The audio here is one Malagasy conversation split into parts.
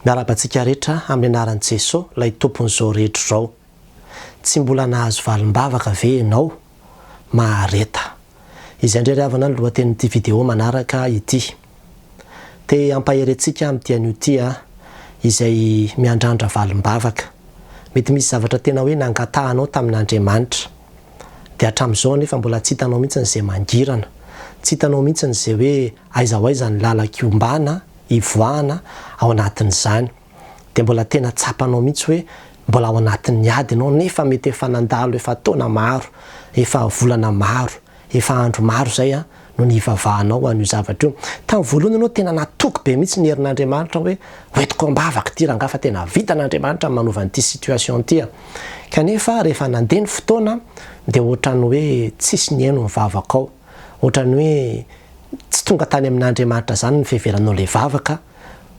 Miarabantsika rehetra amin'ny anaran'i Jesosy ilay tompon'izao rehetra izao. Tsy mbola nahazo valim-bavaka ve ianao? Mahareta. Izay indray ry havana ny lohatenin'ity vidéo manaraka ity. Te ampaherentsika amin'ity anio ity izay miandrandra valim-bavaka. Mety misy zavatra tena hoe nangatahanao tamin'Andriamanitra. Dia hatramin'izao nefa mbola tsy hitanao mihitsy izay mangirana. Tsy hitanao mihitsy izay hoe aiza ho aiza ny lalaka iombana, ivoahana ao anatin'izany. Dia mbola tena tsapanao mihitsy hoe mbola ao anatin'ny ady ianao nefa mety efa nandalo efa taona maro, efa volana maro, efa andro maro zay no nivavahanao an'io zavatra io. Tamin'ny voalohany ianao tena natoky be mihitsy ny herin'Andriamanitra hoe hoentiko ambavaka ity raha fa tena vita n'Andriamanitra manova an'ity situation ity. Kanefa rehefa nandeha ny fotoana dia ohatrany hoe tsisy ny eno ny vavakao. Ohatrany hoe tsy tonga tany amin'Andriamanitra zany ny fiheveranao ilay vavaka.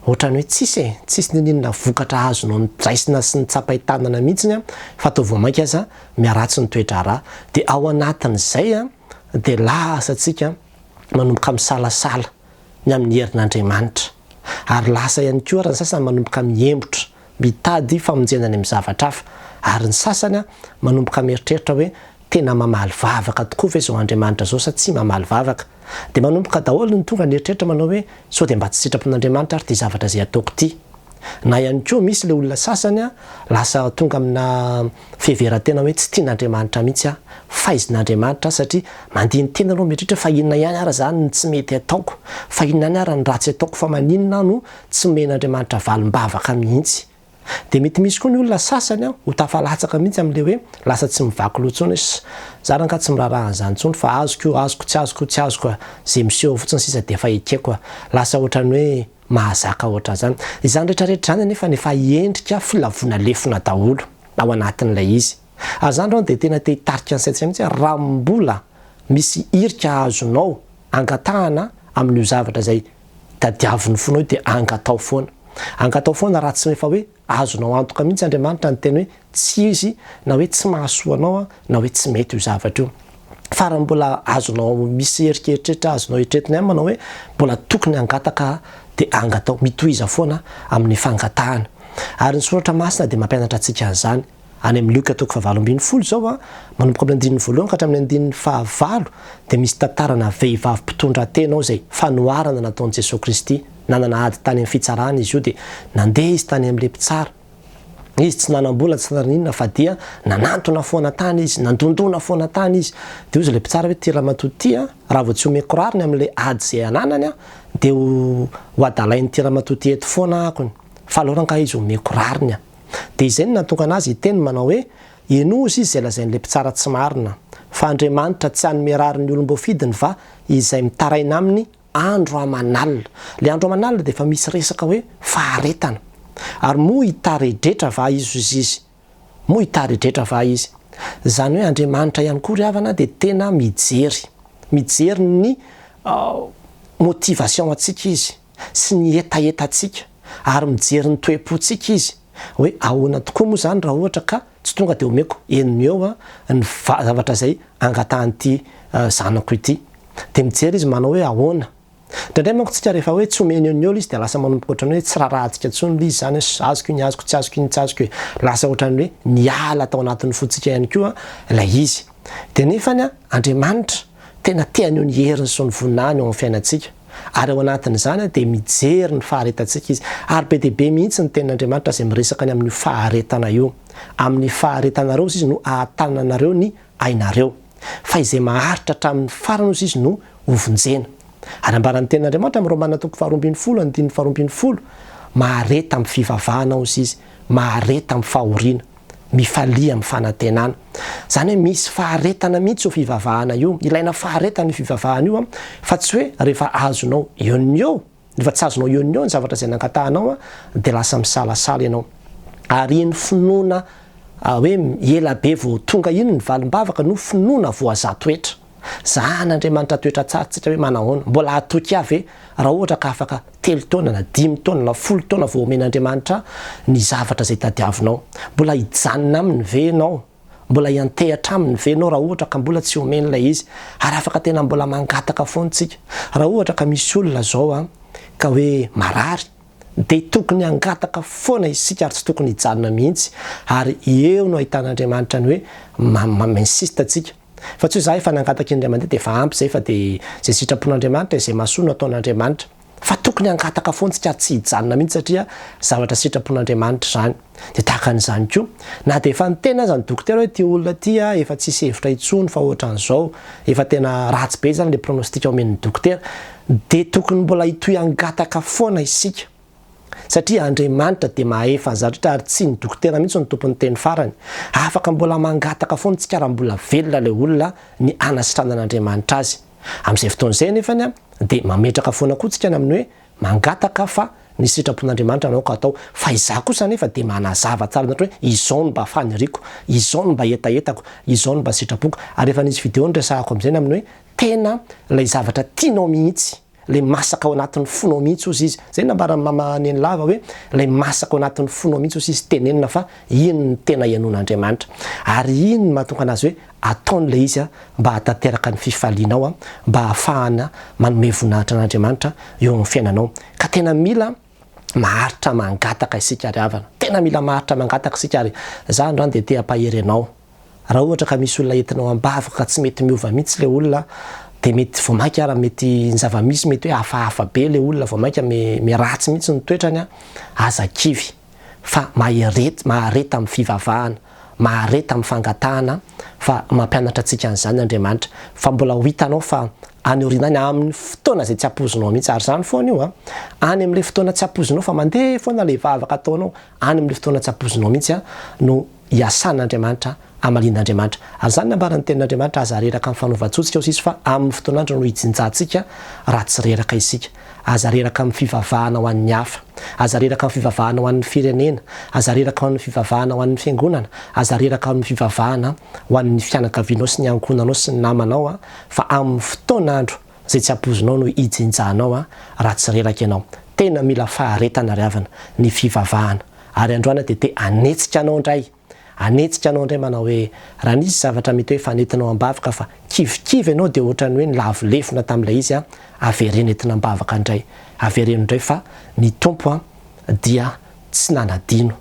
Ohatrany hoe tsisy ninona vokatra azonao nydraisina sy ny tsapaitanana mihitsy fa toa vao mainka aza miaratsy ny toetra rà. Dia ao anatin'izay dia lasa antsika manomboka misalasala ny amin'ny herin'Andriamanitra. Ary lasa ihany koa raha ny sasany manomboka miembotra, mitady famonjenany amin'ny zavatra hafa. Ary ny sasany manomboka mieritreritra hoe tena mamaly vavaka tokoa ve izao Andriamanitra izao sa tsy mamaly vavaka. Dia manomboka daholo ny tonga ny eritreritra manao hoe sao dia mba tsy sitrapon'Andriamanitra ary ty zavatra izay ataoko ity. Na ihany koa misy ilay olona sasany lasa tonga amina fiheverantena hoe tsy tian'Andriamanitra mihitsy faizin'Andriamanitra satria mandihy ny tena aloha mieritreritra fa inona ihany ara zany ny tsy mety ataoko, fa inona ihany ara ny ratsy ataoko, fa maninona no tsy men'Andriamanitra valim-bavaka mihitsy. Dia mety misy koa ny olona sasany ho tafalatsaka mihitsy amin'ilay hoe lasa tsy mivaky loha intsony zaranga tsy miraraha an'izany intsony fa azoko tsy azoko zay miseho fotsiny sisa dia efa ekeko lasa ohatrany hoe mahazaka ohatra zany. Izany rehetrarehetra zany nefa endrika filavona lefona daholo ao anatin'ilay izy. Ary zany rao dia tena te hitarika ny saintsika mihitsy raha mbola misy irika azonao angatahana amin'io zavatra izay tadiavin'ny fonao dia angatao foana. Angatao foana raha tsy efa hoe azonao antoka mihitsy Andriamanitra ny teny hoe tsy izy na hoe tsy mahasoanao na hoe tsy mety io zavatra io. Fa raha mbola azonao misy erikeritretra azonao eritreretiny ihany manao hoe mbola tokony angataka dia angatao mitohiza foana amin'ny fangatahana. Ary ny soratra masina dia mampianatra antsika an'izany. Any amin'ny Luka 7:20 zao manomboka amin'ny 1:1 ka hatramin'ny 5:9 dia misy tantarana vehivavy mpitondra tena ao izay fanoharana nataon'i Jesosy Kristy. Nanana ady tany amin'ny fitsarana izy io dia nandeha izy tany amin'ilay mpitsara. Izy tsy nanam-bola tsy naninona fa dia nanantona foana tany izy, nandondona foana tany izy. Dia izy ilay mpitsara hoe ty ramatoa ty raha vao tsy omeko rariny amin'ilay ady izay ananany dia ho adalain'ny ty ramatoa ty eto foana akony. Fa aloha ka izy omeko rariny. Dia izay no natonga anazy hiteny manao hoe enozy izy izay lazain'ilay mpitsara tsy marina. Fa Andriamanitra tsy hanome rariny olombofidiny fa izay mitaraina aminy andro aman'alina. Ilay andro aman'alina dia efa misy resaka hoe faharetana. Ary moa hitaredretra va izy. Moa hitaredretra va izy. Izany hoe Andriamanitra ihany koa ry havana dia tena mijery ny motivation antsika izy sy ny etaetantsika ary mijery ny toe-pontsika izy. Hoe ahoana tokoa moa zany raha ohatra ka tsy tonga dia omeko enony eo ny zavatra izay angatahan'ity zanako ity. Dia mijery izy manao hoe ahoana. Indraindray manko tsika rehefa hoe tsy omeny eo izy dia lasa manomboka ohatrany hoe tsy rarantsika intsony izy zany azoko iny azoko tsy azoko iny tsy azoko. Lasa ohatrany hoe niala tao anatin'ny fontsika ihany koa ilay izy. Dia nefany Andriamanitra tena teany eo ny heriny sy ny voninahiny eo amin'ny fiainantsika. Ary ao anatin'izany dia mijery ny faharetantsika izy. Ary be dia be mihitsy ny tenin'Andriamanitra izay miresaka ny amin'ny faharetana io. Amin'ny faharetanareo izy no ahatananareo ny ainareo. Fa izay maharitra hatramin'ny farany izy no hovonjena. Ary ambaran'ny tenin'Andriamanitra amin'ny Romana 12:12 mahareta amin'ny fivavahana izy, mahareta amin'ny fahoriana, mifalia amin'ny fanantenana. Zany hoe misy faharetana mihitsy io fivavahana io. Ilaina faharetana io fivavahana io fa tsy hoe rehefa azonao eo, rehefa tsy azonao eo ny zavatra izay nangatahanao dia lasa misalasala ianao. Ary iny finoana hoe ela be vao tonga iny ny valim-bavaka no finoana voazaha toetra. Zany Andriamanitra toetra tsara tsika hoe manahoana. Mbola atoky avy raha ohatra ka afaka 3 taona na 5 taona na 10 taona vao omen'Andriamanitra ny zavatra izay tadiavinao. Mbola hijanona aminy ve ianao? Mbola hiantehatra aminy ve ianao raha ohatra ka mbola tsy omeny ilay izy? Ary afaka tena mbola mangataka foana tsika. Raha ohatra ka misy olona zao ka hoe marary dia tokony angataka foana isika ary tsy tokony hijanona mihitsy ary eo no ahitan'Andriamanitra ny hoe mainsiste atsika fa tsy hoe za efa nangataka indray mandeha dia efa ampy zay fa dia zay sitrapon'Andriamanitra izay mahasoa no ataon'Andriamanitra fa tokony angataka foana tsika tsy hijanona mihitsy satria zavatra sitrapon'Andriamanitra zany dia tahaka an'izany koa na dia efa niteny aza ny dokotera hoe ty olona ty efa tsisy hevitra intsony fa ohatran'izao efa tena ratsy be zany le pronostika omen'ny dokotera dia tokony mbola hitohy angataka foana isika satria Andriamanitra dia mahefa an'izany rehetra ary tsy ny dokotera mihitsy ny tompony teny farany afaka mbola mangataka foana tsika raha mbola velona le olona ny anasitranan'Andriamanitra azy amin'izay fotoan'izay nefany dia mametraka foana koa tsika amin'ny hoe mangataka fa ny sitrapon'Andriamanitra anao ka atao fa izaho kosa nefa dia manazava tsara ohatra hoe izao no mba faniriko izao no mba etaetako izao no mba sitrapoko ary efa nisy video nyresahako amin'izay amin'ny hoe tena ilay zavatra tianao mihitsy le masaka ao anatin'ny fonao mihitsy ozy izy zay nambara mamaneny lava hoe lay masaka ao anatin'ny fonao mihitsy ozy izy tenenina fa ino ny tena ianon'Andriamanitra ary ino ny mahatonga anazy hoe ataon'le izy mba hatateraka ny fifalianao mba hahafahana manome voninahitra an'Andriamanitra eo amin'ny fiainanao ka tena mila maharitra mangataka isika ary havana tena mila maharitra mangataka isika ary za androany dia te hampahery anao raha ohatra ka misy olona entinao ambavaka ka tsy mety miova mihitsy le olona dia mety voamaika ara mety ny zavamisy mety hoe hafahafa be le olona voamaika miratsy mihitsy ny toetrany aza kivy fa mahareta amin'ny fivavahana mahareta amin'ny fangatahana fa mampianatra antsika an'izany Andriamanitra fa mbola ho hitanao fa any orinany amin'ny fotoana izay tsy hapozinao mihitsy ary zany foana io any amin'ilay fotoana tsy hapozinao fa mandeha foana le vavaka ataonao any amin'ilay fotoana tsy hapozinao mihitsy no hiasan'Andriamanitra amalin'Andriamanitra ary zany nambarany tenin'Andriamanitra aza reraka amin'ny fanaovan-tsotsika ozy izy fa amin'ny fotoan'andro no hijinjantsika raha tsy reraka isika aza reraka amin'ny fivavahana ho an'ny hafa aza reraka amin'ny fivavahana ho an'ny firenena aza reraka amin'ny fivavahana ho an'ny fiangonana aza reraka amin'ny fivavahana ho an'ny fianakavianao sy ny ankonanao sy ny namanao fa amin'ny fotoan'andro zay tsy hapozinao no hijinjanao raha tsy reraka ianao tena mila faharetana ry havana ny fivavahana ary androana dia te anetsika anao indray anetsika anao indray manao hoe raha nisy zavatra mety hoe fanetinao ambavaka fa kivikivy ianao dia ohatrany hoe ny lavolefona tamin'ilay izy averena entina ambavaka indray avereno indray fa ny tompo dia tsy nanadino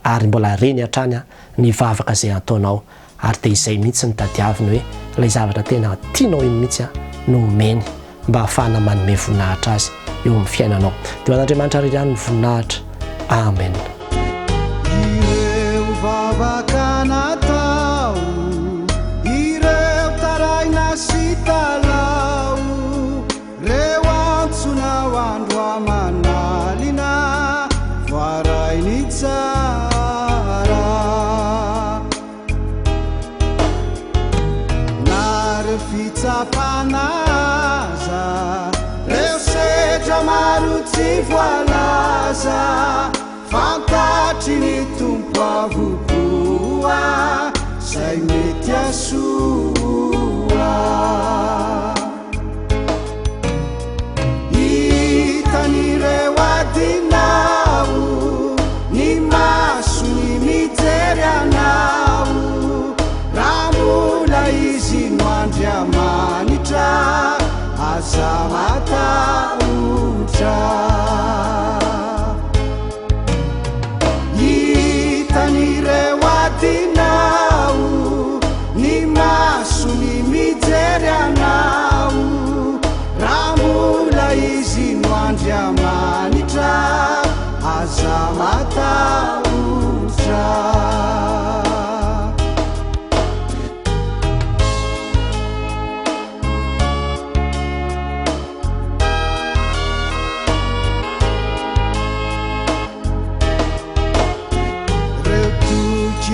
ary mbola reny hatrany ny vavaka izay ataonao ary dia izay mihitsy ny tadiaviny hoe ilay zavatra tena tianao iny mihitsy no omeny mba hahafahana manome voninahitra azy eo amin'ny fiainanao dia an'Andriamanitra rerany ny voninahitra amen. Vavaka natao ireo taraina sy talao reo antsonao andro amanalina voarainy tsara nareo fitsapanaza reo sedra maro tsy voalaza fantatry ny tompo avokoa zay mety asoa hitan'ireo adinao ny maso ny mijery anao raha mbola izy no Andriamanitra aza matahotra hitan'ireo adinao ny maso ny mijery anao raha mbola izy no Andriamanitra aza matahotra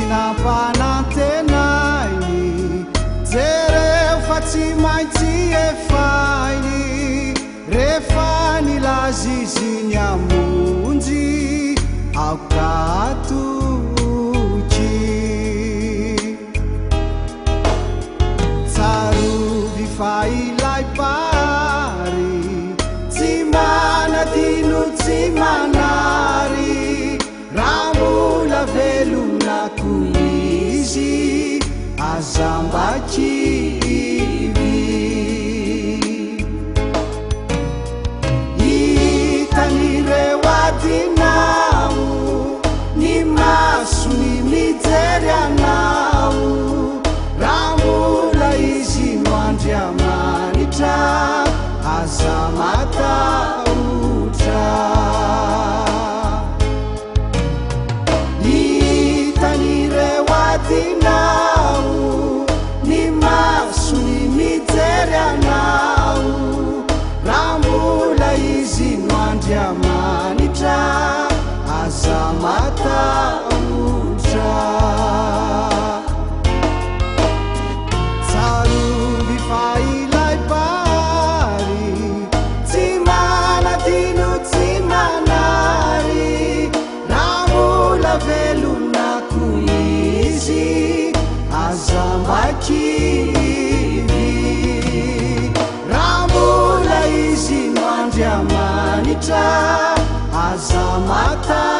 nampanantenainy jereo fa tsy maintsy efainy rehefa nilaziziny amonjy aokatoky tsarovy fa ilay pary tsy manadino tsy manary raha mbola velonako izy azambakivy hitan'ireo adiny mataotra tsarovy fa ilay bary tsy manadino tsy manary raha mbola velonako izy aza makivy raha mbola izy no andry amanitra aza mata